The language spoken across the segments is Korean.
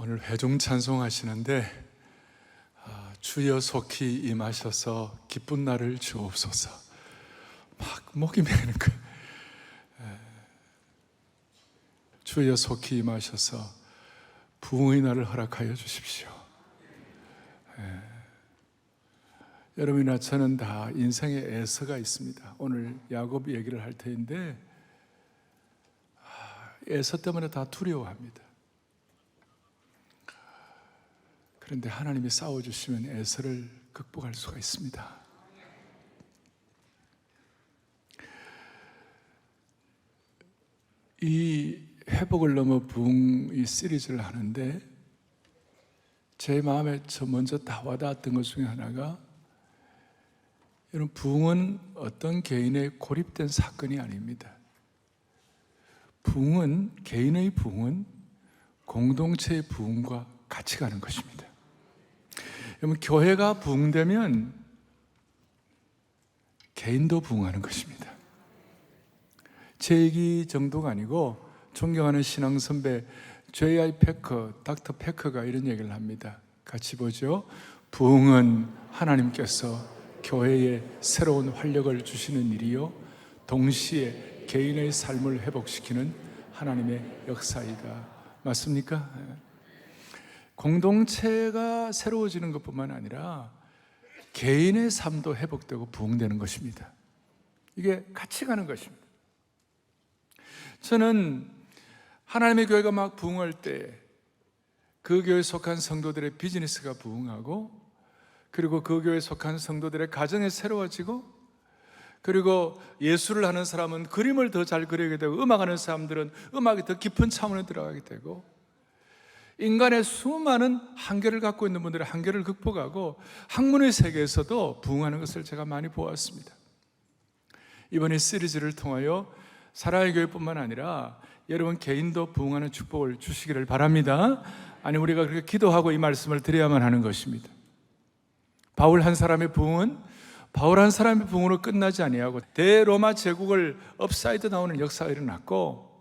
오늘 회중 찬송하시는데 주여 속히 임하셔서 기쁜 날을 주옵소서. 막 목이 메는 거예요. 주여 속히 임하셔서 부흥의 날을 허락하여 주십시오. 여러분이나 저는 다 인생에 애서가 있습니다. 오늘 야곱 얘기를 할 터인데 애서 때문에 다 두려워합니다. 그런데 하나님이 싸워주시면 애서를 극복할 수가 있습니다. 이 회복을 넘어 부흥 이 시리즈를 하는데 제 마음에 먼저 다 와닿았던 것 중에 하나가, 여러분, 부흥은 어떤 개인의 고립된 사건이 아닙니다. 부흥은, 개인의 부흥은 공동체의 부흥과 같이 가는 것입니다. 여러분, 교회가 부흥되면 개인도 부흥하는 것입니다. 제 얘기 정도가 아니고 존경하는 신앙 선배 J.I. 패커, 닥터 패커가 이런 얘기를 합니다. 같이 보죠. 부흥은 하나님께서 교회에 새로운 활력을 주시는 일이요, 동시에 개인의 삶을 회복시키는 하나님의 역사이다. 맞습니까? 공동체가 새로워지는 것뿐만 아니라 개인의 삶도 회복되고 부흥되는 것입니다. 이게 같이 가는 것입니다. 저는 하나님의 교회가 막 부흥할 때 그 교회에 속한 성도들의 비즈니스가 부흥하고, 그리고 그 교회에 속한 성도들의 가정이 새로워지고, 그리고 예술을 하는 사람은 그림을 더 잘 그리게 되고, 음악하는 사람들은 음악이 더 깊은 차원에 들어가게 되고, 인간의 수많은 한계를 갖고 있는 분들의 한계를 극복하고 학문의 세계에서도 부흥하는 것을 제가 많이 보았습니다. 이번 이 시리즈를 통하여 사랑의 교회뿐만 아니라 여러분 개인도 부흥하는 축복을 주시기를 바랍니다. 아니, 우리가 그렇게 기도하고 이 말씀을 드려야만 하는 것입니다. 바울 한 사람의 부흥은 바울 한 사람의 부흥으로 끝나지 아니하고 대로마 제국을 업사이드 나오는 역사가 일어났고,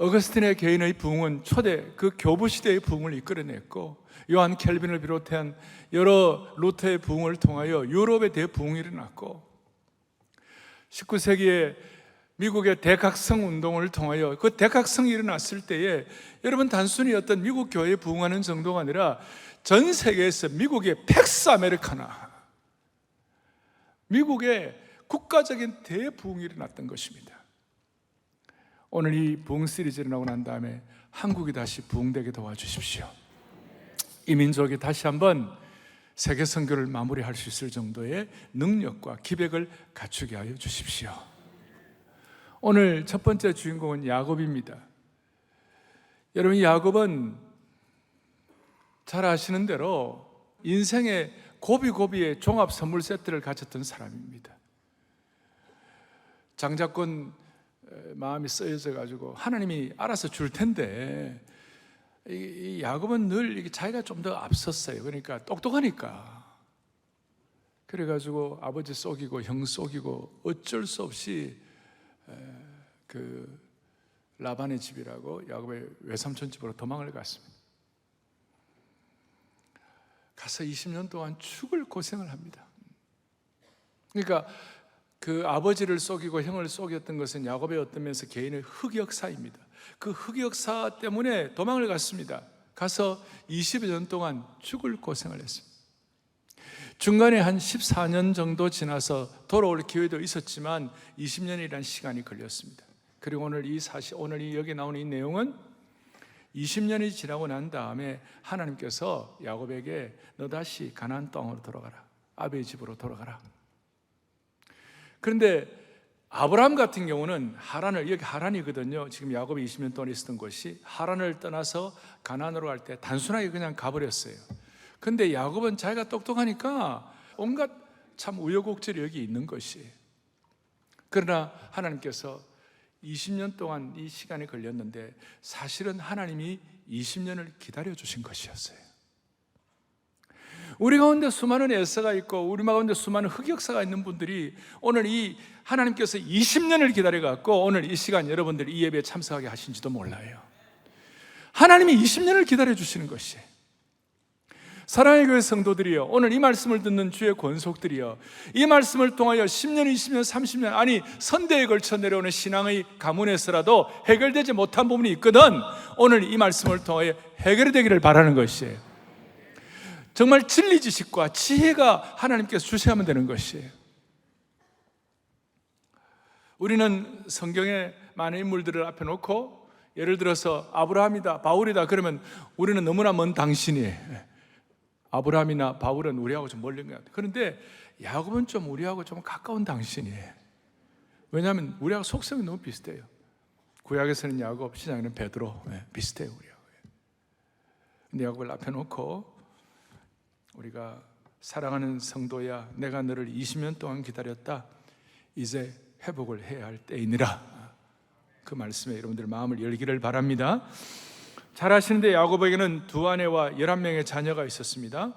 어거스틴의 개인의 부흥은 초대 그 교부 시대의 부흥을 이끌어냈고, 요한 켈빈을 비롯한 여러 루터의 부흥을 통하여 유럽의 대부흥이 일어났고, 19세기에 미국의 대각성 운동을 통하여 그 대각성이 일어났을 때에 여러분, 단순히 어떤 미국 교회에 부흥하는 정도가 아니라 전 세계에서 미국의 팩스 아메리카나, 미국의 국가적인 대부흥이 일어났던 것입니다. 오늘 이 부흥 시리즈를 나오고 난 다음에 한국이 다시 부흥되게 도와주십시오. 이 민족이 다시 한번 세계 선교를 마무리할 수 있을 정도의 능력과 기백을 갖추게 하여 주십시오. 오늘 첫 번째 주인공은 야곱입니다. 여러분, 야곱은 잘 아시는 대로 인생의 고비고비의 종합 선물 세트를 가졌던 사람입니다. 장자권 마음이 쓰여져 가지고 하나님이 알아서 줄 텐데, 이 야곱은 늘 자기가 좀 더 앞섰어요. 그러니까 똑똑하니까. 그래가지고 아버지 속이고 형 속이고 어쩔 수 없이 그 라반의 집이라고 야곱의 외삼촌 집으로 도망을 갔습니다. 가서 20년 동안 죽을 고생을 합니다. 그러니까 그 아버지를 속이고 형을 속였던 것은 야곱의 어떤 면에서 개인의 흑역사입니다. 그 흑역사 때문에 도망을 갔습니다. 가서 20여 년 동안 죽을 고생을 했습니다. 중간에 한 14년 정도 지나서 돌아올 기회도 있었지만 20년이라는 시간이 걸렸습니다. 그리고 오늘 이 여기 나오는 이 내용은 20년이 지나고 난 다음에 하나님께서 야곱에게 너 다시 가나안 땅으로 돌아가라, 아버지 집으로 돌아가라. 그런데 아브라함 같은 경우는 여기 하란이거든요. 지금 야곱이 20년 동안 있었던 곳이 하란을 떠나서 가나안으로 갈 때 단순하게 그냥 가버렸어요. 근데 야곱은 자기가 똑똑하니까 온갖 참 우여곡절이 여기 있는 것이에요. 그러나 하나님께서 20년 동안 이 시간이 걸렸는데 사실은 하나님이 20년을 기다려 주신 것이었어요. 우리 가운데 수많은 에서가 있고 우리 가운데 수많은 흑역사가 있는 분들이 오늘 이 하나님께서 20년을 기다려갖고 오늘 이 시간 여러분들이 이 예배에 참석하게 하신지도 몰라요. 하나님이 20년을 기다려 주시는 것이에요. 사랑의 교회 성도들이여, 오늘 이 말씀을 듣는 주의 권속들이여, 이 말씀을 통하여 10년, 20년, 30년, 아니 선대에 걸쳐 내려오는 신앙의 가문에서라도 해결되지 못한 부분이 있거든 오늘 이 말씀을 통하여 해결이 되기를 바라는 것이에요. 정말 진리 지식과 지혜가 하나님께서 주셔야만 되는 것이에요. 우리는 성경에 많은 인물들을 앞에 놓고 예를 들어서 아브라함이다, 바울이다 그러면 우리는 너무나 먼 당신이에요. 아브라함이나 바울은 우리하고 좀 멀린 것 같아요. 그런데 야곱은 좀 우리하고 좀 가까운 당신이에요. 왜냐하면 우리하고 속성이 너무 비슷해요. 구약에서는 야곱, 신약에는 베드로, 비슷해요 우리하고. 근데 야곱을 앞에 놓고 우리가 사랑하는 성도야, 내가 너를 20년 동안 기다렸다. 이제 회복을 해야 할 때이니라. 그 말씀에 여러분들 마음을 열기를 바랍니다. 잘 아시는데 야곱에게는 두 아내와 11명의 자녀가 있었습니다.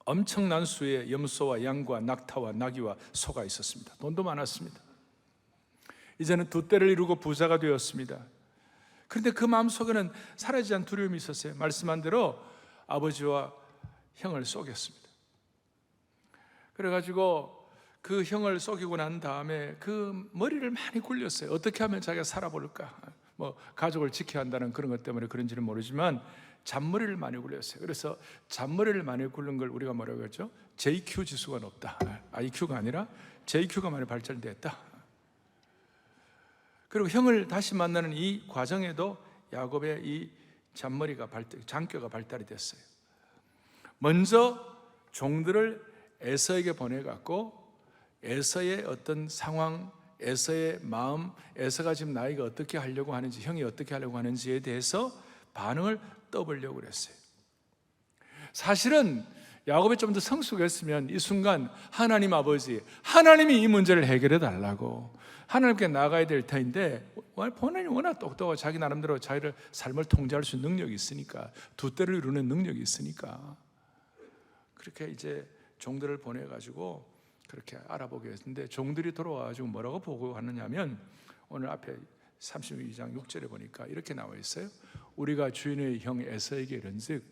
엄청난 수의 염소와 양과 낙타와 나귀와 소가 있었습니다. 돈도 많았습니다. 이제는 두 떼를 이루고 부자가 되었습니다. 그런데 그 마음속에는 사라지지 않은 두려움이 있었어요. 말씀한 대로 아버지와 형을 속였습니다. 그래가지고 그 형을 속이고 난 다음에 그 머리를 많이 굴렸어요. 어떻게 하면 자기가 살아볼까? 뭐 가족을 지켜야 한다는 그런 것 때문에 그런지는 모르지만 잔머리를 많이 굴렸어요. 그래서 잔머리를 많이 굴른 걸 우리가 뭐라고 했죠? JQ 지수가 높다. IQ가 아니라 JQ가 많이 발달됐다. 그리고 형을 다시 만나는 이 과정에도 야곱의 이 장교가 발달이 됐어요. 먼저 종들을 에서에게 보내갖고 에서의 어떤 상황, 에서의 마음, 에서가 지금 나이가 어떻게 하려고 하는지, 형이 어떻게 하려고 하는지에 대해서 반응을 떠보려고 그랬어요. 사실은 야곱이 좀 더 성숙했으면 이 순간 하나님 아버지, 하나님이 이 문제를 해결해 달라고 하나님께 나가야 될 터인데, 본인이 워낙 똑똑하고 자기 나름대로 자기를 삶을 통제할 수 있는 능력이 있으니까, 두 떼를 이루는 능력이 있으니까 그렇게 이제 종들을 보내가지고 그렇게 알아보게 했는데, 종들이 돌아와가지고 뭐라고 보고하느냐면 오늘 앞에 32장 6절에 보니까 이렇게 나와 있어요. 우리가 주인의 형 에서에게 이른즉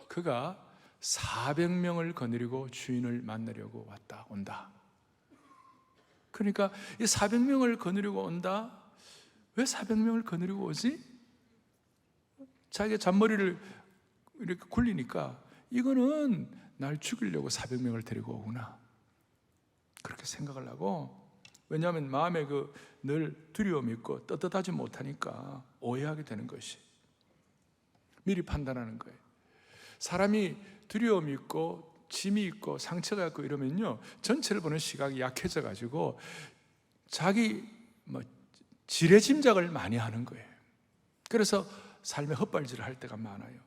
그가 400명을 거느리고 주인을 만나려고 온다. 그러니까 이 400명을 거느리고 온다. 왜 400명을 거느리고 오지? 자기가 잔머리를 이렇게 굴리니까 이거는 날 죽이려고 400명을 데리고 오구나, 그렇게 생각을 하고, 왜냐하면 마음에 늘 두려움이 있고 떳떳하지 못하니까 오해하게 되는 것이, 미리 판단하는 거예요. 사람이 두려움이 있고 짐이 있고 상처가 있고 이러면요, 전체를 보는 시각이 약해져 가지고 자기 지레짐작을 많이 하는 거예요. 그래서 삶에 헛발질을 할 때가 많아요.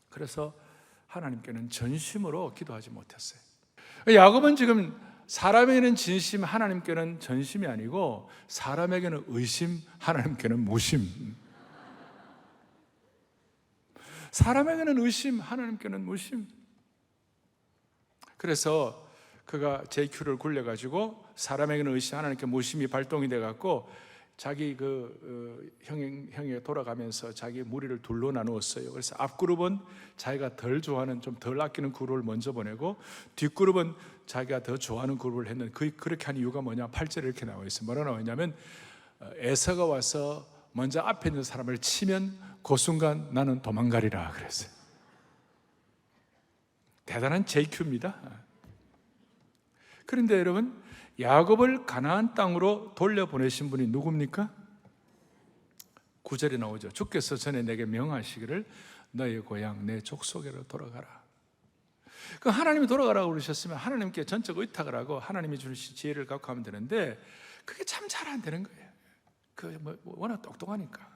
그래서 하나님께는 전심으로 기도하지 못했어요. 야곱은 지금 사람에게는 진심, 하나님께는 전심이 아니고 사람에게는 의심, 하나님께는 무심. 사람에게는 의심, 하나님께는 무심. 그래서 그가 JQ를 굴려가지고 사람에게는 의심, 하나님께 무심이 발동이 돼갖고 자기 형이 돌아가면서 자기 무리를 둘로 나누었어요. 그래서 앞그룹은 자기가 덜 좋아하는, 좀 덜 아끼는 그룹을 먼저 보내고, 뒷그룹은 자기가 더 좋아하는 그룹을 했는데, 그렇게 한 이유가 뭐냐? 8절에 이렇게 나와 있어요. 뭐라 나와 있냐면 에서가 와서 먼저 앞에 있는 사람을 치면 그 순간 나는 도망가리라 그랬어요. 대단한 JQ입니다. 그런데 여러분, 야곱을 가나안 땅으로 돌려보내신 분이 누굽니까? 9절에 나오죠. 주께서 전에 내게 명하시기를 너의 고향 내 족속으로 돌아가라. 그 하나님이 돌아가라고 그러셨으면 하나님께 전적 의탁을 하고 하나님이 주신 지혜를 갖고 하면 되는데, 그게 참 잘 안 되는 거예요. 워낙 똑똑하니까.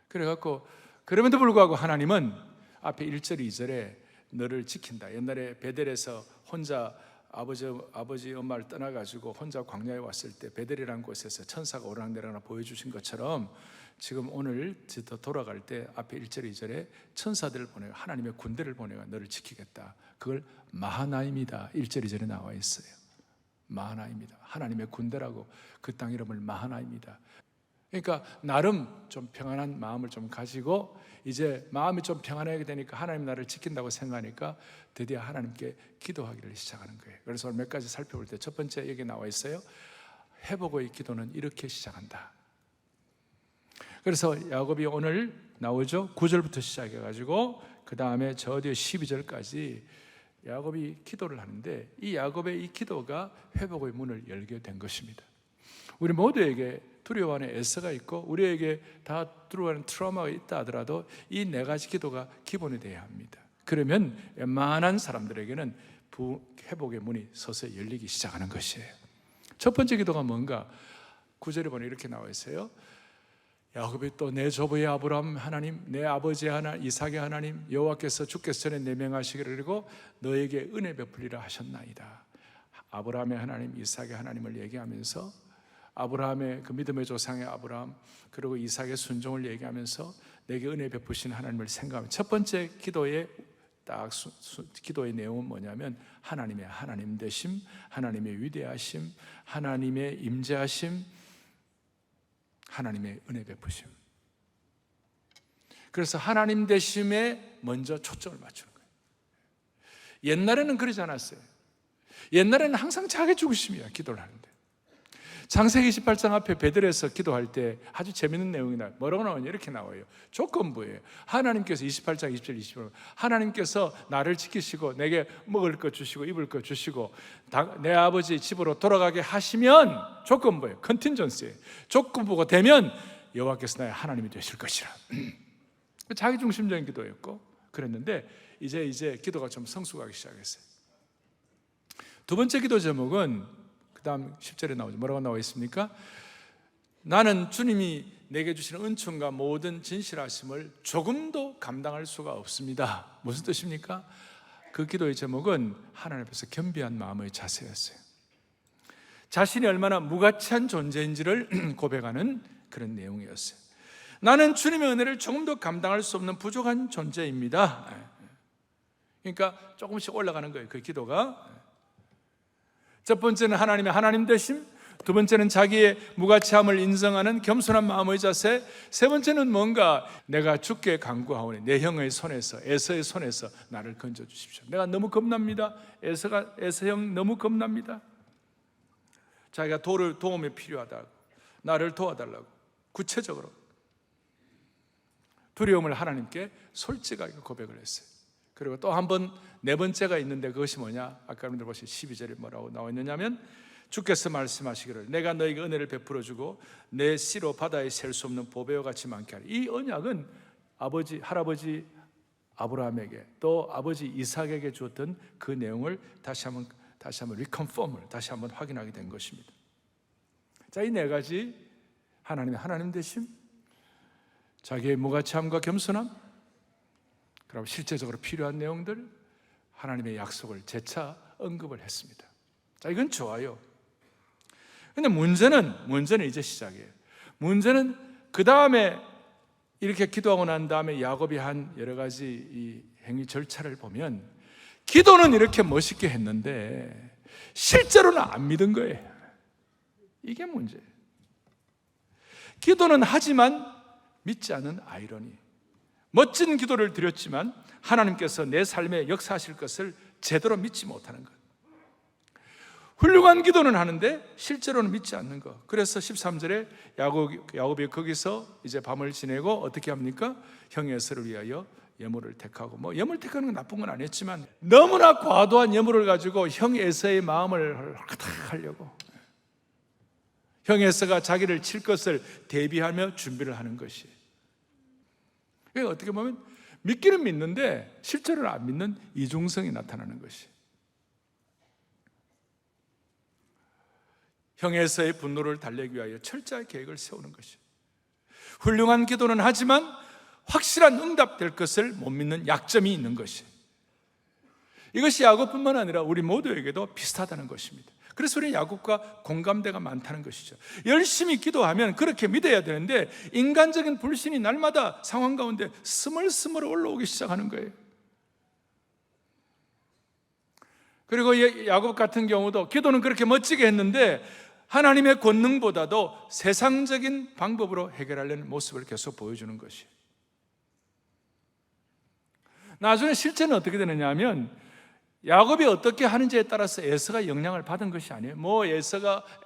그래갖고 그럼에도 불구하고 하나님은 앞에 1절 2절에 너를 지킨다. 옛날에 베델에서 혼자 아버지 엄마를 떠나가지고 혼자 광야에 왔을 때 베델이라는 곳에서 천사가 오르락내리락 보여주신 것처럼, 지금 오늘 돌아갈 때 앞에 1절 2절에 천사들을 보내고 하나님의 군대를 보내가 너를 지키겠다. 그걸 마하나임이다 1절 2절에 나와 있어요. 마하나임이다. 하나님의 군대라고 그 땅 이름을 마하나임이다. 그러니까 나름 좀 평안한 마음을 좀 가지고 이제 마음이 좀 평안하게 되니까 하나님 나를 지킨다고 생각하니까 드디어 하나님께 기도하기를 시작하는 거예요. 그래서 오늘 몇 가지 살펴볼 때 첫 번째 여기 나와 있어요. 회복의 기도는 이렇게 시작한다. 그래서 야곱이 오늘 나오죠. 9절부터 시작해가지고 그 다음에 저 뒤에 12절까지 야곱이 기도를 하는데 이 야곱의 이 기도가 회복의 문을 열게 된 것입니다. 우리 모두에게 두려워하는 에서가 있고 우리에게 다 두려워하는 트라우마가 있다 하더라도 이 네 가지 기도가 기본이 되어야 합니다. 그러면 웬만한 사람들에게는 회복의 문이 서서히 열리기 시작하는 것이에요. 첫 번째 기도가 뭔가? 9절에 보면 이렇게 나와 있어요. 야곱이 또 내 조부의 아브라함 하나님, 내 아버지 하나님, 이삭의 하나님 여호와께서 주께서 전에 내 명하시기를 그리고 너에게 은혜 베풀리라 하셨나이다. 아브라함의 하나님, 이삭의 하나님을 얘기하면서 아브라함의 그 믿음의 조상의 아브라함 그리고 이삭의 순종을 얘기하면서 내게 은혜 베푸신 하나님을 생각하면 첫 번째 기도의 기도의 내용은 뭐냐면 하나님의 하나님 되심, 하나님의 위대하심, 하나님의 임재하심, 하나님의 은혜 베푸심. 그래서 하나님 되심에 먼저 초점을 맞추는 거예요. 옛날에는 그러지 않았어요. 옛날에는 항상 자기 중심이야 기도를 하는데. 창세기 28장 앞에 베들에서 기도할 때 아주 재밌는 내용이 나와요. 뭐라고 나오냐? 이렇게 나와요. 조건부예요. 하나님께서 28장 27, 25 하나님께서 나를 지키시고 내게 먹을 것 주시고 입을 것 주시고 내 아버지 집으로 돌아가게 하시면 조건부예요. 컨틴전스예요. 조건부가 되면 여호와께서 나의 하나님이 되실 것이라. 자기 중심적인 기도였고 그랬는데 이제 기도가 좀 성숙하기 시작했어요. 두 번째 기도 제목은 그 다음 10절에 나오죠. 뭐라고 나와 있습니까? 나는 주님이 내게 주시는 은총과 모든 진실하심을 조금도 감당할 수가 없습니다. 무슨 뜻입니까? 그 기도의 제목은 하나님 앞에서 겸비한 마음의 자세였어요. 자신이 얼마나 무가치한 존재인지를 고백하는 그런 내용이었어요. 나는 주님의 은혜를 조금도 감당할 수 없는 부족한 존재입니다. 그러니까 조금씩 올라가는 거예요. 그 기도가. 첫 번째는 하나님의 하나님 되심, 두 번째는 자기의 무가치함을 인정하는 겸손한 마음의 자세, 세 번째는 뭔가 내가 주께 간구하오니 내 형의 손에서 에서의 손에서 나를 건져 주십시오. 내가 너무 겁납니다. 에서 형 너무 겁납니다. 자기가 도움이 필요하다고 나를 도와달라고 구체적으로 두려움을 하나님께 솔직하게 고백을 했어요. 그리고 또 한 번 네 번째가 있는데 그것이 뭐냐? 아까 여러분들 보신 12절에 뭐라고 나와 있느냐면 주께서 말씀하시기를 내가 너에게 은혜를 베풀어 주고 내 씨로 바다에 셀 수 없는 보배와 같이 많게 하리. 이 언약은 할아버지 아브라함에게 또 아버지 이삭에게 주었던 그 내용을 다시 한번 리컨펌을 다시 한번 확인하게 된 것입니다. 자, 이 네 가지 하나님의 하나님 되심, 자기의 무가치함과 겸손함, 그럼 실제적으로 필요한 내용들, 하나님의 약속을 재차 언급을 했습니다. 자, 이건 좋아요. 근데 문제는 이제 시작이에요. 문제는 그 다음에 이렇게 기도하고 난 다음에 야곱이 한 여러 가지 이 행위 절차를 보면 기도는 이렇게 멋있게 했는데 실제로는 안 믿은 거예요. 이게 문제예요. 기도는 하지만 믿지 않는 아이러니. 멋진 기도를 드렸지만 하나님께서 내 삶에 역사하실 것을 제대로 믿지 못하는 것. 훌륭한 기도는 하는데 실제로는 믿지 않는 것. 그래서 13절에 야곱이 거기서 이제 밤을 지내고 어떻게 합니까? 형 에서를 위하여 예물을 택하고 예물 택하는 건 나쁜 건 아니었지만 너무나 과도한 예물을 가지고 형 에서의 마음을 하려고 형 에서가 자기를 칠 것을 대비하며 준비를 하는 것이에요. 그러니까 어떻게 보면 믿기는 믿는데 실제로는 안 믿는 이중성이 나타나는 것이. 형에서의 분노를 달래기 위하여 철저히 계획을 세우는 것이. 훌륭한 기도는 하지만 확실한 응답될 것을 못 믿는 약점이 있는 것이. 이것이 야곱뿐만 아니라 우리 모두에게도 비슷하다는 것입니다. 그래서 우리는 야곱과 공감대가 많다는 것이죠. 열심히 기도하면 그렇게 믿어야 되는데 인간적인 불신이 날마다 상황 가운데 스멀스멀 올라오기 시작하는 거예요. 그리고 야곱 같은 경우도 기도는 그렇게 멋지게 했는데 하나님의 권능보다도 세상적인 방법으로 해결하려는 모습을 계속 보여주는 것이에요. 나중에 실제는 어떻게 되느냐 하면 야곱이 어떻게 하는지에 따라서 에서가 영향을 받은 것이 아니에요.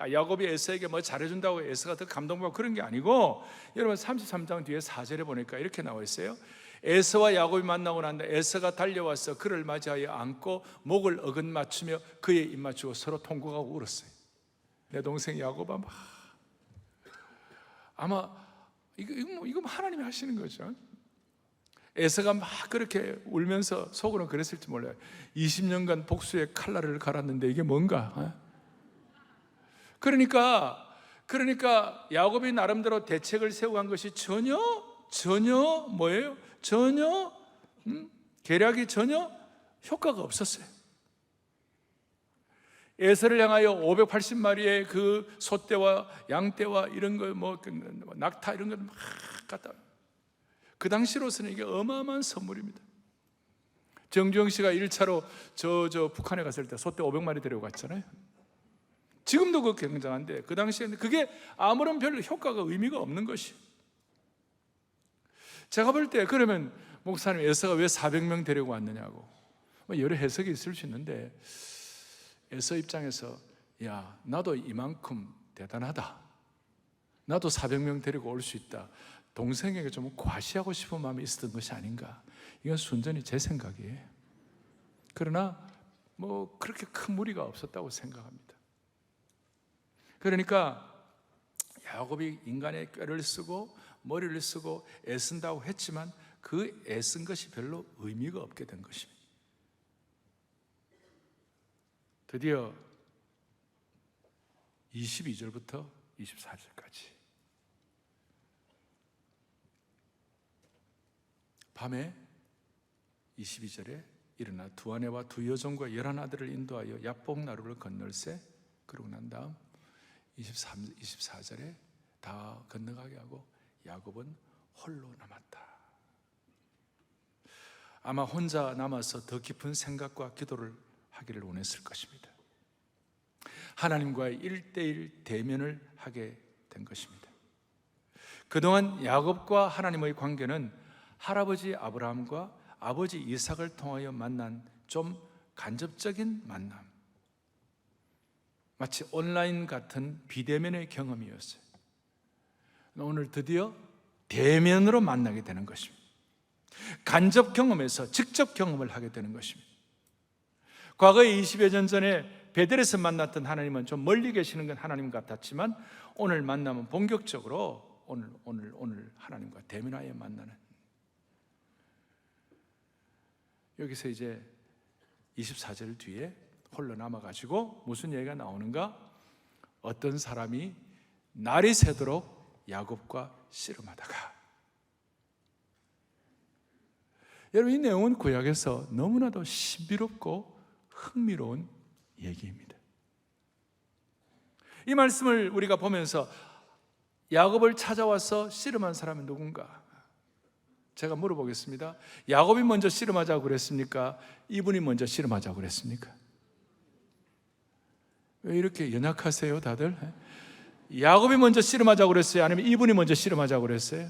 야곱이 에서에게 뭐 잘해준다고 에서가 더 감동받고 그런 게 아니고, 여러분 33장 뒤에 4절에 보니까 이렇게 나와 있어요. 에서와 야곱이 만나고 난 뒤에 에서가 달려와서 그를 맞이하여 안고 목을 어긋맞추며 그의 입 맞추고 서로 통곡하고 울었어요. 내 동생 야곱아, 아마 이거 하나님이 하시는 거죠. 에서가 막 그렇게 울면서 속으로 그랬을지 몰라요. 20년간 복수의 칼날을 갈았는데 이게 뭔가? 그러니까 야곱이 나름대로 대책을 세우고 한 것이 전혀 뭐예요? 전혀 계략이 전혀 효과가 없었어요. 에서를 향하여 580마리의 그 소떼와 양떼와 이런 거 낙타 이런 걸 막 갖다, 그 당시로서는 이게 어마어마한 선물입니다. 정주영 씨가 1차로 저 북한에 갔을 때 소떼 500마리 데리고 갔잖아요. 지금도 그거 굉장한데 그 당시에는 그게 아무런 별로 효과가 의미가 없는 것이에요. 제가 볼 때 그러면 목사님 에서가 왜 400명 데리고 왔느냐고 여러 해석이 있을 수 있는데, 에서 입장에서 야, 나도 이만큼 대단하다, 나도 400명 데리고 올 수 있다, 동생에게 좀 과시하고 싶은 마음이 있었던 것이 아닌가. 이건 순전히 제 생각이에요. 그러나 그렇게 큰 무리가 없었다고 생각합니다. 그러니까 야곱이 인간의 꾀를 쓰고 머리를 쓰고 애쓴다고 했지만 그 애쓴 것이 별로 의미가 없게 된 것입니다. 드디어 22절부터 24절까지 밤에 22절에 일어나 두 아내와 두 여종과 11아들을 인도하여 야복 나루를 건널세. 그러고 난 다음 24절에 다 건너가게 하고 야곱은 홀로 남았다. 아마 혼자 남아서 더 깊은 생각과 기도를 하기를 원했을 것입니다. 하나님과의 1:1 대면을 하게 된 것입니다. 그동안 야곱과 하나님의 관계는 할아버지 아브라함과 아버지 이삭을 통하여 만난 좀 간접적인 만남, 마치 온라인 같은 비대면의 경험이었어요. 오늘 드디어 대면으로 만나게 되는 것입니다. 간접 경험에서 직접 경험을 하게 되는 것입니다. 과거에 20여 년 전에 베델에서 만났던 하나님은 좀 멀리 계시는 건 하나님 같았지만, 오늘 만나면 본격적으로 오늘 하나님과 대면하여 만나는, 여기서 이제 24절 뒤에 홀로 남아가지고 무슨 얘기가 나오는가? 어떤 사람이 날이 새도록 야곱과 씨름하다가. 여러분, 이 내용은 구약에서 너무나도 신비롭고 흥미로운 얘기입니다. 이 말씀을 우리가 보면서 야곱을 찾아와서 씨름한 사람은 누군가? 제가 물어보겠습니다. 야곱이 먼저 씨름하자고 그랬습니까? 이분이 먼저 씨름하자고 그랬습니까? 왜 이렇게 연약하세요 다들? 야곱이 먼저 씨름하자고 그랬어요? 아니면 이분이 먼저 씨름하자고 그랬어요?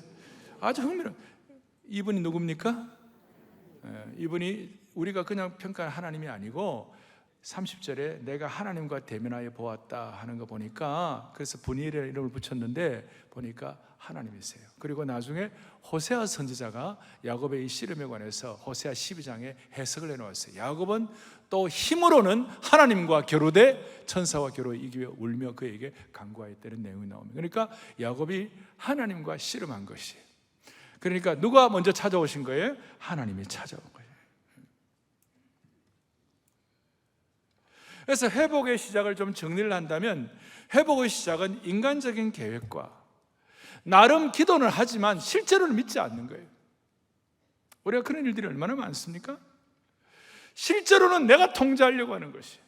아주 흥미로워. 이분이 누굽니까? 이분이 우리가 그냥 평가한 하나님이 아니고 30절에 내가 하나님과 대면하여 보았다 하는 거 보니까, 그래서 분이엘이라는 이름을 붙였는데 보니까 하나님이세요. 그리고 나중에 호세아 선지자가 야곱의 이 씨름에 관해서 호세아 12장에 해석을 해놓았어요. 야곱은 또 힘으로는 하나님과 겨루되 천사와 겨루 이기며 울며 그에게 간구하였다는 내용이 나옵니다. 그러니까 야곱이 하나님과 씨름한 것이에요. 그러니까 누가 먼저 찾아오신 거예요? 하나님이 찾아온 거예요. 그래서 회복의 시작을 좀 정리를 한다면, 회복의 시작은 인간적인 계획과 나름 기도는 하지만 실제로는 믿지 않는 거예요. 우리가 그런 일들이 얼마나 많습니까? 실제로는 내가 통제하려고 하는 것이,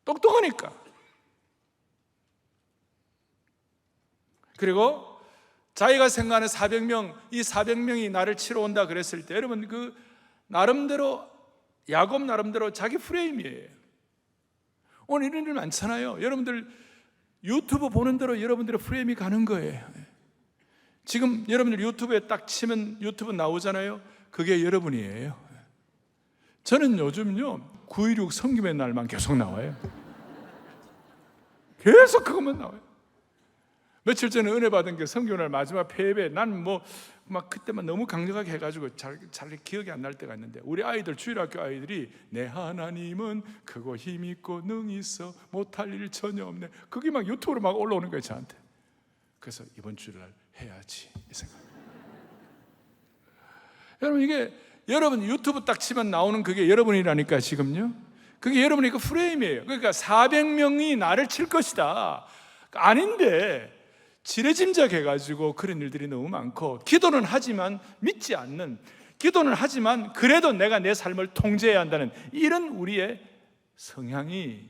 똑똑하니까. 그리고 자기가 생각하는 400명, 이 400명이 나를 치러 온다 그랬을 때, 여러분 그 나름대로, 야곱 나름대로 자기 프레임이에요. 오늘 이런 일 많잖아요. 여러분들 유튜브 보는 대로 여러분들의 프레임이 가는 거예요. 지금 여러분들 유튜브에 딱 치면 유튜브 나오잖아요. 그게 여러분이에요. 저는 요즘요 9.16 성김의 날만 계속 나와요. 계속 그것만 나와요. 며칠 전에 은혜 받은 게 성경날 마지막 패배. 난 막 그때만 너무 강력하게 해가지고 잘 기억이 안 날 때가 있는데, 우리 아이들, 주일학교 아이들이 내 하나님은 크고 힘있고 능히 있어 못할 일 전혀 없네, 그게 막 유튜브로 막 올라오는 거예요 저한테. 그래서 이번 주일날 해야지 이 생각. 여러분, 이게 여러분 유튜브 딱 치면 나오는 그게 여러분이라니까. 지금요 그게 여러분의 그 프레임이에요. 그러니까 400명이 나를 칠 것이다 아닌데, 지레짐작해가지고 그런 일들이 너무 많고, 기도는 하지만 믿지 않는, 기도는 하지만 그래도 내가 내 삶을 통제해야 한다는 이런 우리의 성향이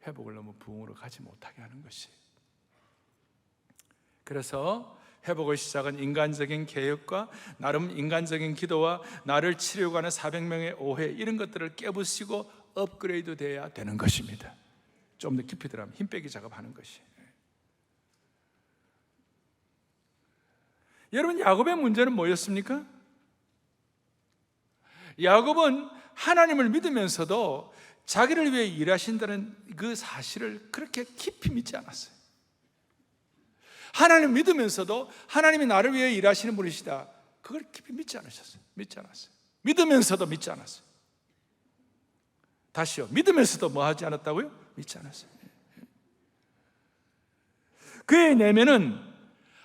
회복을 너무 부흥으로 가지 못하게 하는 것이. 그래서 회복의 시작은 인간적인 개혁과 나름 인간적인 기도와 나를 치려고 하는 400명의 오해, 이런 것들을 깨부시고 업그레이드 돼야 되는 것입니다. 좀 더 깊이 들어가면 힘 빼기 작업하는 것이. 여러분, 야곱의 문제는 뭐였습니까? 야곱은 하나님을 믿으면서도 자기를 위해 일하신다는 그 사실을 그렇게 깊이 믿지 않았어요. 하나님을 믿으면서도 하나님이 나를 위해 일하시는 분이시다, 그걸 깊이 믿지 않으셨어요. 믿지 않았어요. 믿으면서도 믿지 않았어요. 다시요, 믿으면서도 뭐 하지 않았다고요? 믿지 않았어요. 그의 내면은,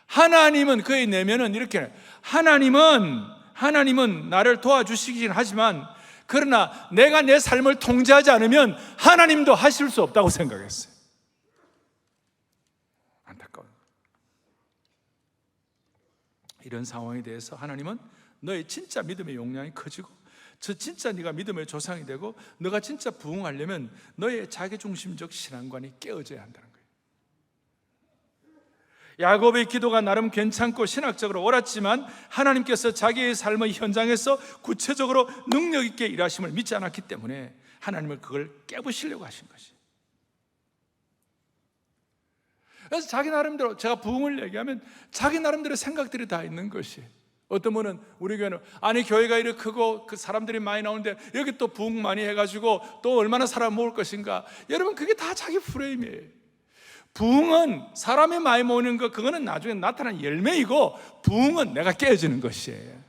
하나님은 그의 내면은 이렇게, 하나님은 나를 도와주시긴 하지만, 그러나 내가 내 삶을 통제하지 않으면 하나님도 하실 수 없다고 생각했어요. 안타까워요. 이런 상황에 대해서 하나님은 너의 진짜 믿음의 용량이 커지고, 저 진짜 네가 믿음의 조상이 되고, 너가 진짜 부흥하려면 너의 자기중심적 신앙관이 깨어져야 한다는 거예요. 야곱의 기도가 나름 괜찮고 신학적으로 옳았지만, 하나님께서 자기의 삶의 현장에서 구체적으로 능력 있게 일하심을 믿지 않았기 때문에 하나님을 그걸 깨부시려고 하신 것이. 그래서 자기 나름대로, 제가 부흥을 얘기하면 자기 나름대로 생각들이 다 있는 것이. 어떤 분은 우리 교회는, 아니 교회가 이렇게 크고 그 사람들이 많이 나오는데 여기 또 부흥 많이 해가지고 또 얼마나 사람 모을 것인가. 여러분, 그게 다 자기 프레임이에요. 부흥은 사람이 많이 모이는 것, 그거는 나중에 나타난 열매이고, 부흥은 내가 깨어지는 것이에요.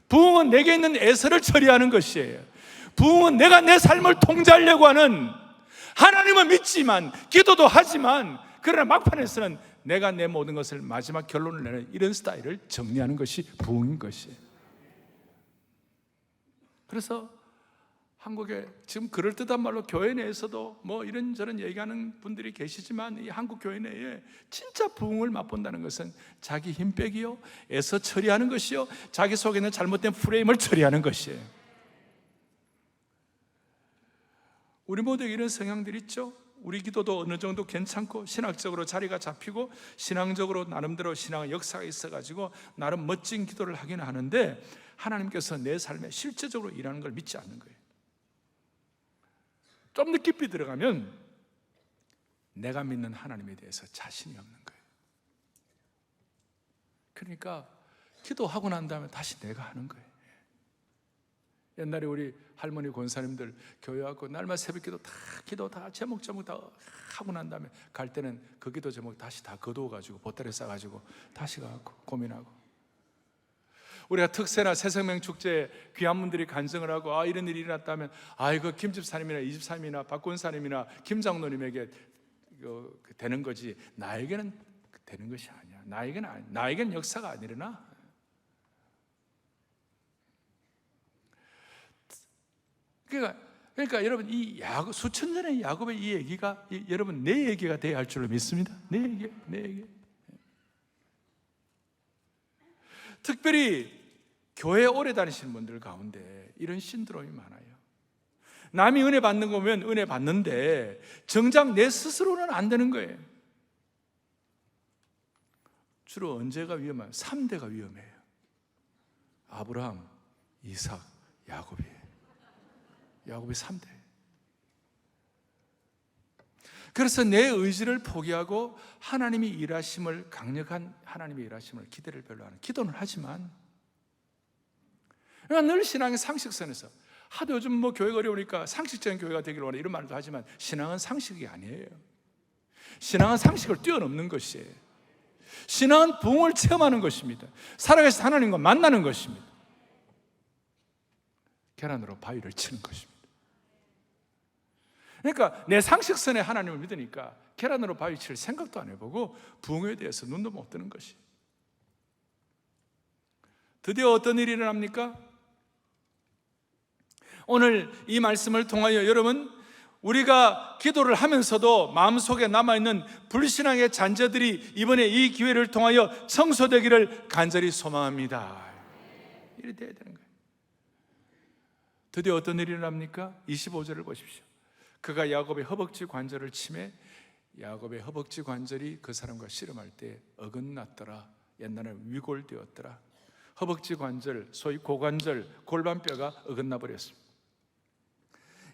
부흥은 내게 있는 애서를 처리하는 것이에요. 부흥은 내가 내 삶을 통제하려고 하는, 하나님은 믿지만 기도도 하지만, 그러나 막판에서는 내가 내 모든 것을 마지막 결론을 내는 이런 스타일을 정리하는 것이 부흥인 것이에요. 그래서 한국에 지금 그럴듯한 말로 교회 내에서도 뭐 이런저런 얘기하는 분들이 계시지만, 이 한국 교회 내에 진짜 부흥을 맛본다는 것은 자기 힘 빼기요, 애써 처리하는 것이요, 자기 속에 있는 잘못된 프레임을 처리하는 것이에요. 우리 모두에게 이런 성향들이 있죠. 우리 기도도 어느 정도 괜찮고 신학적으로 자리가 잡히고 신앙적으로 나름대로 신앙의 역사가 있어가지고 나름 멋진 기도를 하긴 하는데, 하나님께서 내 삶에 실제적으로 일하는 걸 믿지 않는 거예요. 좀 더 깊이 들어가면 내가 믿는 하나님에 대해서 자신이 없는 거예요. 그러니까 기도하고 난 다음에 다시 내가 하는 거예요. 옛날에 우리 할머니 권사님들 교회 와서 날마다 새벽기도 다, 기도 다 제목 다 하고 난 다음에 갈 때는 그 기도 제목 다시 다 거두어가지고 보따리에 싸가지고 다시 가고 고민하고. 우리가 특세나 새생명 축제에 귀한 분들이 간증을 하고, 아 이런 일이 일어났다면, 아 이거 김 집사님이나 이 집사님이나 박 권사님이나 김 장로님에게 되는 거지, 나에게는 되는 것이 아니야. 나에게는 역사가 안 일어나. 그러니까 여러분, 이 수천 년의 야곱의 이 얘기가 여러분 내 얘기가 돼야 할 줄로 믿습니다. 내 얘기. 특별히 교회 오래 다니시는 분들 가운데 이런 신드롬이 많아요. 남이 은혜 받는 거 보면 은혜 받는데 정작 내 스스로는 안 되는 거예요. 주로 언제가 위험해요? 3대가 위험해요. 아브라함, 이삭, 야곱이 3대. 그래서 내 의지를 포기하고 하나님이 일하심을, 강력한 하나님의 일하심을 기대를 별로 하는, 기도는 하지만, 그러니까 늘 신앙의 상식선에서, 하도 요즘 뭐 교회가 어려우니까 상식적인 교회가 되기를 원해, 이런 말도 하지만 신앙은 상식이 아니에요. 신앙은 상식을 뛰어넘는 것이에요. 신앙은 부흥을 체험하는 것입니다. 살아계신 하나님과 만나는 것입니다. 계란으로 바위를 치는 것입니다. 그러니까 내 상식선에 하나님을 믿으니까 계란으로 바위 칠 생각도 안 해보고 부흥에 대해서 눈도 못 뜨는 것이. 드디어 어떤 일이 일어납니까? 오늘 이 말씀을 통하여 여러분, 우리가 기도를 하면서도 마음속에 남아있는 불신앙의 잔재들이 이번에 이 기회를 통하여 청소되기를 간절히 소망합니다. 이렇게 돼야 되는 거예요. 드디어 어떤 일이 일어납니까? 25절을 보십시오. 그가 야곱의 허벅지 관절을 치매 야곱의 허벅지 관절이 그 사람과 씨름할 때 어긋났더라. 옛날에 위골되었더라. 허벅지 관절, 소위 고관절, 골반뼈가 어긋나 버렸습니다.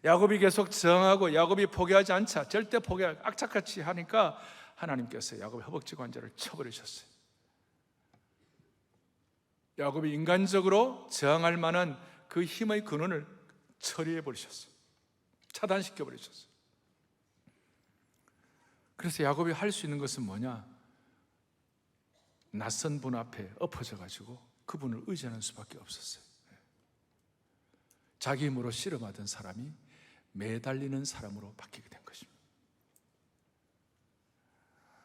야곱이 계속 저항하고 야곱이 포기하지 않자, 절대 포기하지, 악착같이 하니까 하나님께서 야곱의 허벅지 관절을 쳐버리셨어요. 야곱이 인간적으로 저항할 만한 그 힘의 근원을 처리해 버리셨어요. 차단시켜 버리셨어요. 그래서 야곱이 할 수 있는 것은 뭐냐? 낯선 분 앞에 엎어져 가지고 그분을 의지하는 수밖에 없었어요. 자기 힘으로 씨름하던 사람이 매달리는 사람으로 바뀌게 된 것입니다.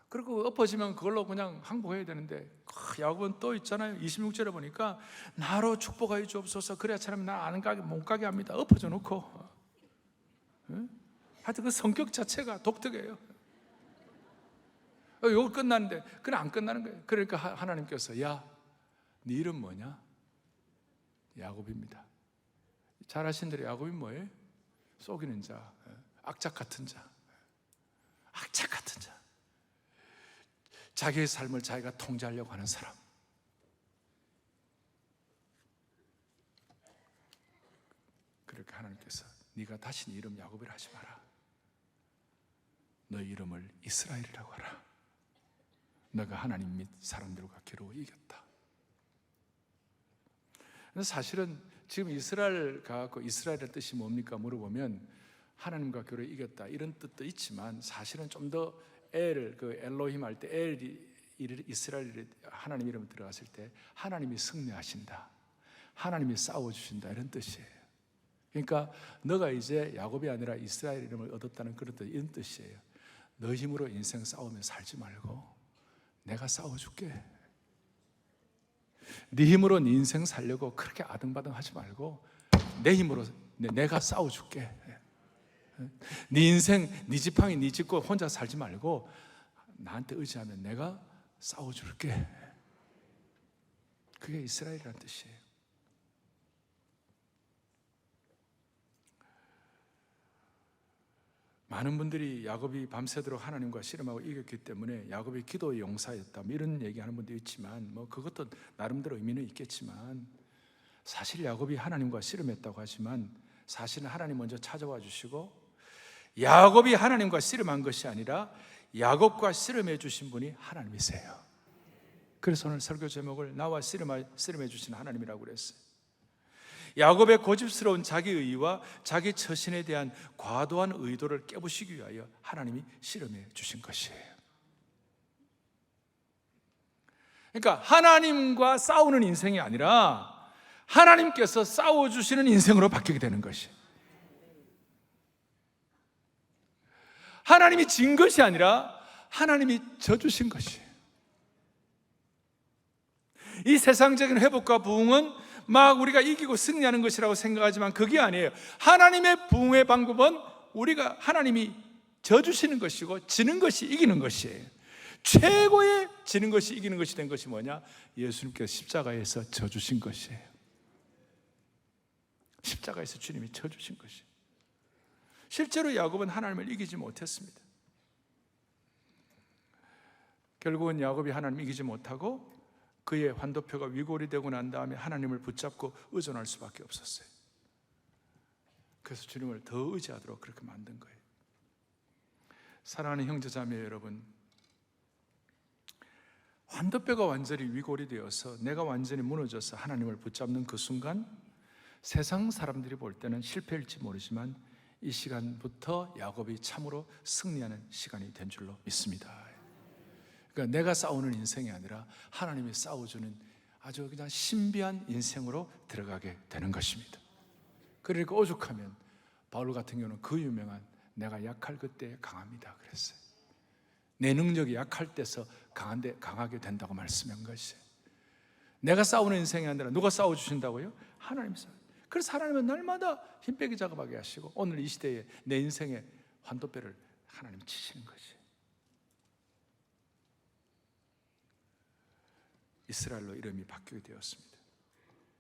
그리고 엎어지면 그걸로 그냥 항복해야 되는데, 야곱은 또 있잖아요. 26절에 보니까 나로 축복하여 주옵소서, 그래야 사람이 나 못 가게 합니다. 엎어져 놓고. 하여튼 그 성격 자체가 독특해요. 이거 끝났는데 그건 안 끝나는 거예요. 그러니까 하나님께서, 야, 네 이름 뭐냐? 야곱입니다. 잘 아신 대로 야곱이 뭐예요? 속이는 자, 악착 같은 자, 악착 같은 자, 자기의 삶을 자기가 통제하려고 하는 사람. 그러니까 하나님께서 네가 다시 네 이름 야곱이라 하지 마라. 너의 이름을 이스라엘이라고 하라. 너가 하나님 및 사람들과 겨루어 이겼다. 사실은 지금 이스라엘 가고 이스라엘의 뜻이 뭡니까 물어보면 하나님과 겨루어 이겼다 이런 뜻도 있지만, 사실은 좀 더 그 엘로힘 할 때 이스라엘 하나님 이름 들어갔을 때 하나님이 승리하신다, 하나님이 싸워주신다 이런 뜻이에요. 그러니까 너가 이제 야곱이 아니라 이스라엘 이름을 얻었다는 그런 뜻, 이런 뜻이에요. 너 힘으로 인생 싸우며 살지 말고 내가 싸워줄게. 네 힘으로 네 인생 살려고 그렇게 아등바등 하지 말고 내 힘으로 내가 싸워줄게. 네 인생, 네 지팡이 네 짚고 혼자 살지 말고 나한테 의지하면 내가 싸워줄게. 그게 이스라엘이라는 뜻이에요. 많은 분들이 야곱이 밤새도록 하나님과 씨름하고 이겼기 때문에 야곱이 기도의 용사였다, 이런 얘기하는 분도 있지만, 그것도 나름대로 의미는 있겠지만, 사실 야곱이 하나님과 씨름했다고 하지만 사실은 하나님 먼저 찾아와 주시고, 야곱이 하나님과 씨름한 것이 아니라 야곱과 씨름해 주신 분이 하나님이세요. 그래서 오늘 설교 제목을 나와 씨름해 주신 하나님이라고 그랬어요. 야곱의 고집스러운 자기의와 자기 처신에 대한 과도한 의도를 깨부시기 위하여 하나님이 씨름해 주신 것이에요. 그러니까 하나님과 싸우는 인생이 아니라 하나님께서 싸워주시는 인생으로 바뀌게 되는 것이에요. 하나님이 진 것이 아니라 하나님이 져주신 것이에요. 이 세상적인 회복과 부흥은 막 우리가 이기고 승리하는 것이라고 생각하지만 그게 아니에요. 하나님의 부흥의 방법은 우리가 하나님이 져주시는 것이고 지는 것이 이기는 것이에요. 최고의 지는 것이 이기는 것이 된 것이 뭐냐? 예수님께서 십자가에서 져주신 것이에요. 십자가에서 주님이 져주신 것이에요. 실제로 야곱은 하나님을 이기지 못했습니다. 결국은 야곱이 하나님을 이기지 못하고 그의 환도표가 위골이 되고 난 다음에 하나님을 붙잡고 의존할 수밖에 없었어요. 그래서 주님을 더 의지하도록 그렇게 만든 거예요. 사랑하는 형제자매 여러분, 환도뼈가 완전히 위골이 되어서 내가 완전히 무너져서 하나님을 붙잡는 그 순간, 세상 사람들이 볼 때는 실패일지 모르지만 이 시간부터 야곱이 참으로 승리하는 시간이 된 줄로 믿습니다. 그러니까 내가 싸우는 인생이 아니라 하나님이 싸워주는 아주 그냥 신비한 인생으로 들어가게 되는 것입니다. 그러니까 오죽하면 바울 같은 경우는 그 유명한 내가 약할 그때 강합니다 그랬어요. 내 능력이 약할 때서 강하게 된다고 말씀한 것이에요. 내가 싸우는 인생이 아니라 누가 싸워주신다고요? 하나님이 싸워요. 그래서 하나님은 날마다 힘 빼기 작업하게 하시고 오늘 이 시대에 내 인생의 환도뼈를 하나님 치시는 것이에요. 이스라엘로 이름이 바뀌게 되었습니다.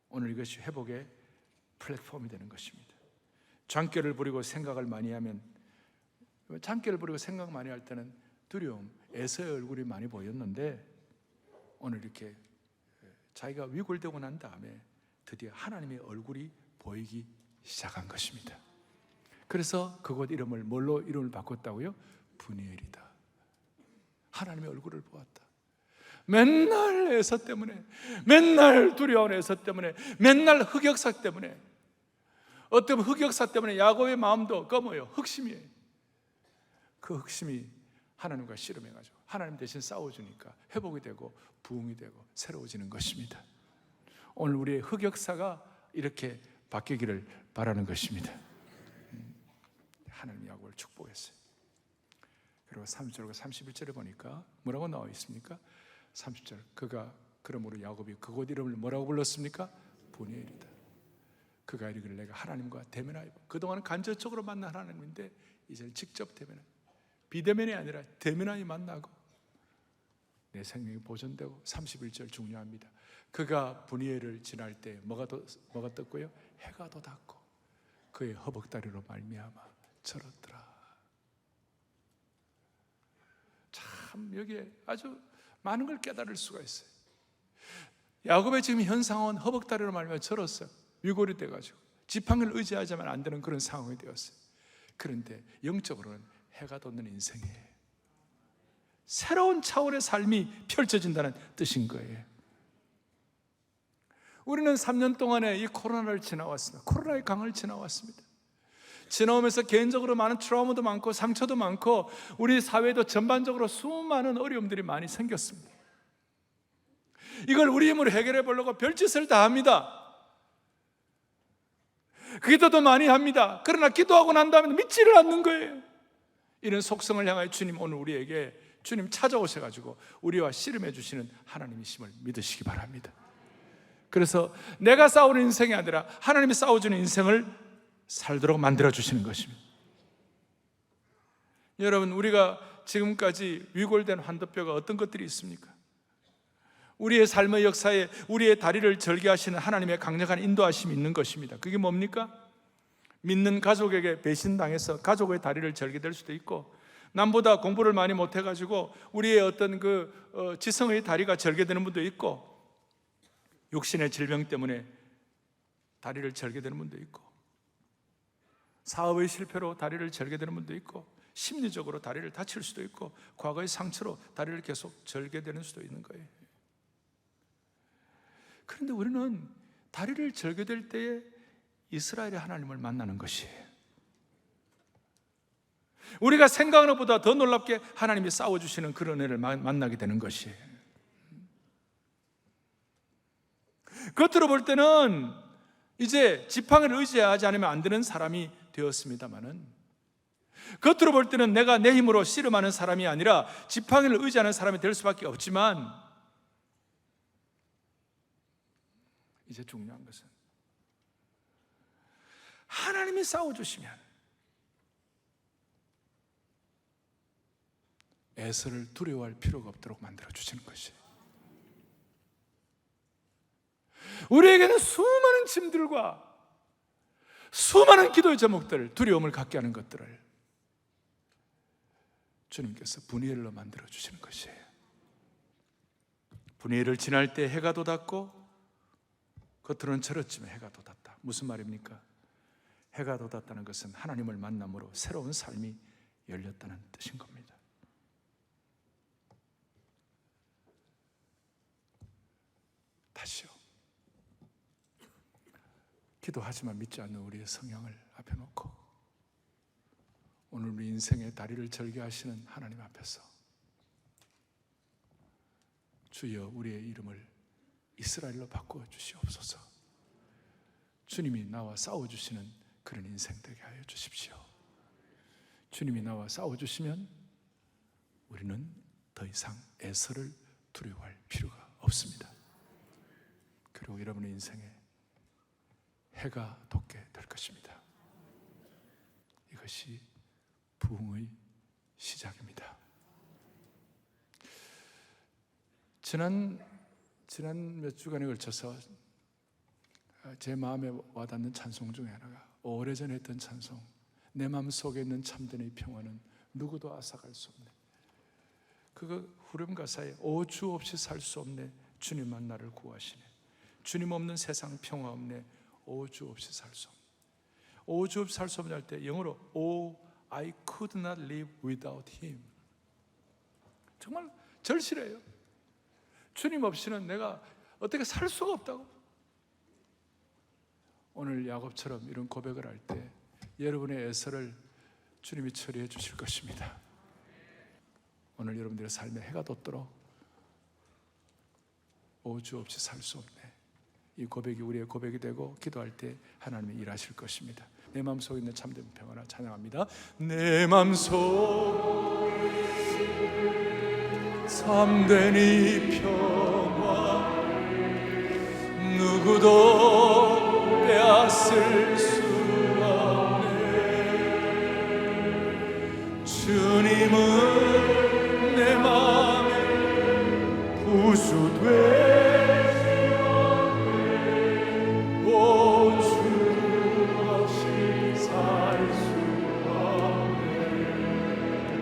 오늘 이것이 회복의 플랫폼이 되는 것입니다. 장깨를 부리고 생각을 많이 하면, 장깨를 부리고 생각 많이 할 때는 두려움, 에서의 얼굴이 많이 보였는데 오늘 이렇게 자기가 위골되고 난 다음에 드디어 하나님의 얼굴이 보이기 시작한 것입니다. 그래서 그곳 이름을 뭘로 이름을 바꿨다고요? 브니엘이다. 하나님의 얼굴을 보았다. 맨날 에서 때문에, 맨날 두려운 에서 때문에, 맨날 흑역사 때문에, 어떤 흑역사 때문에 야곱의 마음도 검어요. 흑심이에요. 그 흑심이 하나님과 씨름해가지고 하나님 대신 싸워주니까 회복이 되고 부흥이 되고 새로워지는 것입니다. 오늘 우리의 흑역사가 이렇게 바뀌기를 바라는 것입니다. 하나님 야곱을 축복했어요. 그리고 30절과 31절에 보니까 뭐라고 나와 있습니까? 30절, 그가 그러므로 야곱이 그곳 이름을 뭐라고 불렀습니까? 브니엘이다. 그가 이르기를 내가 하나님과 대면하여, 그동안은 간접적으로 만난 하나님인데 이제는 직접 대면하여, 비대면이 아니라 대면하여 만나고 내 생명이 보존되고, 31절 중요합니다. 그가 브니엘을 지날 때 뭐가 떴고요? 해가 돋았고 그의 허벅다리로 말미암아 절었더라. 참 여기에 아주 많은 걸 깨달을 수가 있어요. 야곱의 지금 현 상황은 허벅다리로 말미암아 절었어요. 위골이 돼가지고 지팡이를 의지하자면 안 되는 그런 상황이 되었어요. 그런데 영적으로는 해가 돋는 인생이에요. 새로운 차원의 삶이 펼쳐진다는 뜻인 거예요. 우리는 3년 동안에 이 코로나를 지나왔습니다. 코로나의 강을 지나왔습니다. 지나오면서 개인적으로 많은 트라우마도 많고 상처도 많고 우리 사회도 전반적으로 수많은 어려움들이 많이 생겼습니다. 이걸 우리 힘으로 해결해 보려고 별짓을 다 합니다. 기도도 많이 합니다. 그러나 기도하고 난 다음에 믿지를 않는 거예요. 이런 속성을 향하여 주님 오늘 우리에게 주님 찾아오셔가지고 우리와 씨름해 주시는 하나님이심을 믿으시기 바랍니다. 그래서 내가 싸우는 인생이 아니라 하나님이 싸워주는 인생을 살도록 만들어 주시는 것입니다. 여러분, 우리가 지금까지 위골된 환도뼈가 어떤 것들이 있습니까? 우리의 삶의 역사에 우리의 다리를 절개하시는 하나님의 강력한 인도하심이 있는 것입니다. 그게 뭡니까? 믿는 가족에게 배신당해서 가족의 다리를 절개될 수도 있고, 남보다 공부를 많이 못해가지고 우리의 어떤 지성의 다리가 절개되는 분도 있고, 육신의 질병 때문에 다리를 절개되는 분도 있고, 사업의 실패로 다리를 절개되는 분도 있고, 심리적으로 다리를 다칠 수도 있고, 과거의 상처로 다리를 계속 절개되는 수도 있는 거예요. 그런데 우리는 다리를 절개될 때에 이스라엘의 하나님을 만나는 것이에요. 우리가 생각하는 것보다 더 놀랍게 하나님이 싸워주시는 그런 애를 만나게 되는 것이에요. 겉으로 볼 때는 이제 지팡이를 의지하지 않으면 안 되는 사람이 되었습니다마는, 겉으로 볼 때는 내가 내 힘으로 씨름하는 사람이 아니라 지팡이를 의지하는 사람이 될 수밖에 없지만, 이제 중요한 것은 하나님이 싸워주시면 에서를 두려워할 필요가 없도록 만들어주시는 것이에요. 우리에게는 수많은 짐들과 수많은 기도의 제목들, 두려움을 갖게 하는 것들을 주님께서 브니엘로 만들어주시는 것이에요. 브니엘을 지날 때 해가 돋았고 겉으로는 절었지만 해가 돋았다. 무슨 말입니까? 해가 돋았다는 것은 하나님을 만남으로 새로운 삶이 열렸다는 뜻인 겁니다. 다시요. 기도하지만 믿지 않는 우리의 성향을 앞에 놓고 오늘 우리 인생의 다리를 절개하시는 하나님 앞에서 주여 우리의 이름을 이스라엘로 바꾸어 주시옵소서. 주님이 나와 싸워주시는 그런 인생 되게 하여 주십시오. 주님이 나와 싸워주시면 우리는 더 이상 에서를 두려워할 필요가 없습니다. 그리고 여러분의 인생에 해가 돋게 될 것입니다. 이것이 부흥의 시작입니다. 지난 몇 주간에 걸쳐서 제 마음에 와닿는 찬송 중에 하나가 오래전에 했던 찬송, 내 마음 속에 있는 참된의 평화는 누구도 앗아갈 수 없네. 그거 후렴 가사에 오 주 없이 살 수 없네, 주님만 나를 구하시네. 주님 없는 세상 평화 없네, 오 주 없이 살 수 없네. 오 주 없이 살 수 없네 할 때 영어로 Oh, I could not live without Him. 정말 절실해요. 주님 없이는 내가 어떻게 살 수가 없다고. 오늘 야곱처럼 이런 고백을 할 때 여러분의 애서를 주님이 처리해 주실 것입니다. 오늘 여러분들의 삶에 해가 돋도록 오주 없이 살 수 없네, 이 고백이 우리의 고백이 되고 기도할 때 하나님이 일하실 것입니다. 내 마음속에 있는 참된 평화를 찬양합니다. 내 마음속 참된 이 평화 누구도 빼앗을 수 없네. 주님은 내 마음에 구주 되시옵네. 오 주 없이 살 수 없네.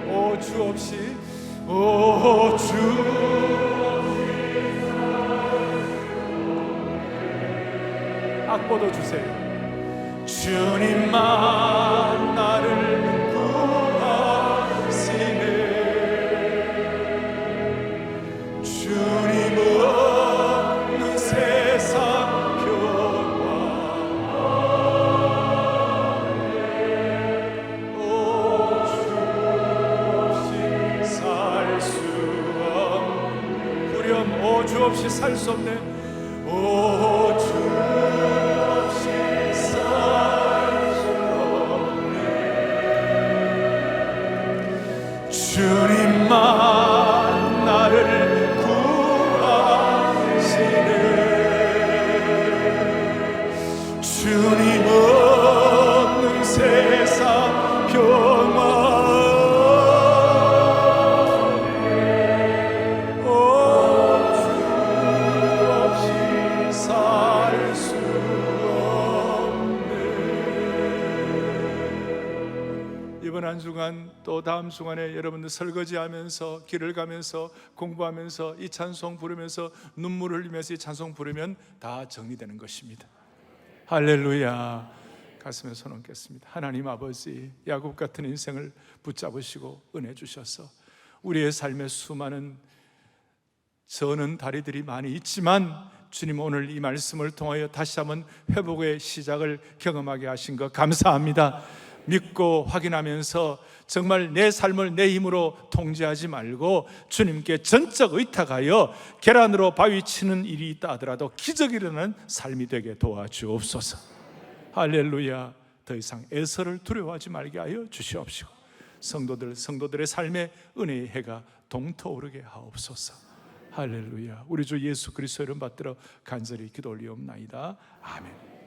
오 주 없이, 오 주 악보도 주세요. 주님만 나를 구하시네. 주님 없는 세상 평화 오 주 없이 살 수 없네. 후렴 오 주 없이 살 수 없네. 오 주 주님만 나를 구하시네. 주님 없는 세상 평화 오 주 없이 살 수 없네. 이번 한 주간 또 다음 주간에 여러분들 설거지하면서 길을 가면서 공부하면서 이 찬송 부르면서 눈물을 흘리면서 이 찬송 부르면 다 정리되는 것입니다. 할렐루야. 가슴에 손 얹겠습니다. 하나님 아버지, 야곱 같은 인생을 붙잡으시고 은혜 주셔서 우리의 삶에 수많은 저는 다리들이 많이 있지만 주님 오늘 이 말씀을 통하여 다시 한번 회복의 시작을 경험하게 하신 것 감사합니다. 믿고 확인하면서 정말 내 삶을 내 힘으로 통제하지 말고 주님께 전적 의탁하여 계란으로 바위 치는 일이 있다 하더라도 기적이 일어나는 삶이 되게 도와주옵소서. 할렐루야. 더 이상 애서를 두려워하지 말게 하여 주시옵시고 성도들의 삶에 은혜의 해가 동터오르게 하옵소서. 할렐루야. 우리 주 예수 그리스도 이름 받들어 간절히 기도 올리옵나이다. 아멘.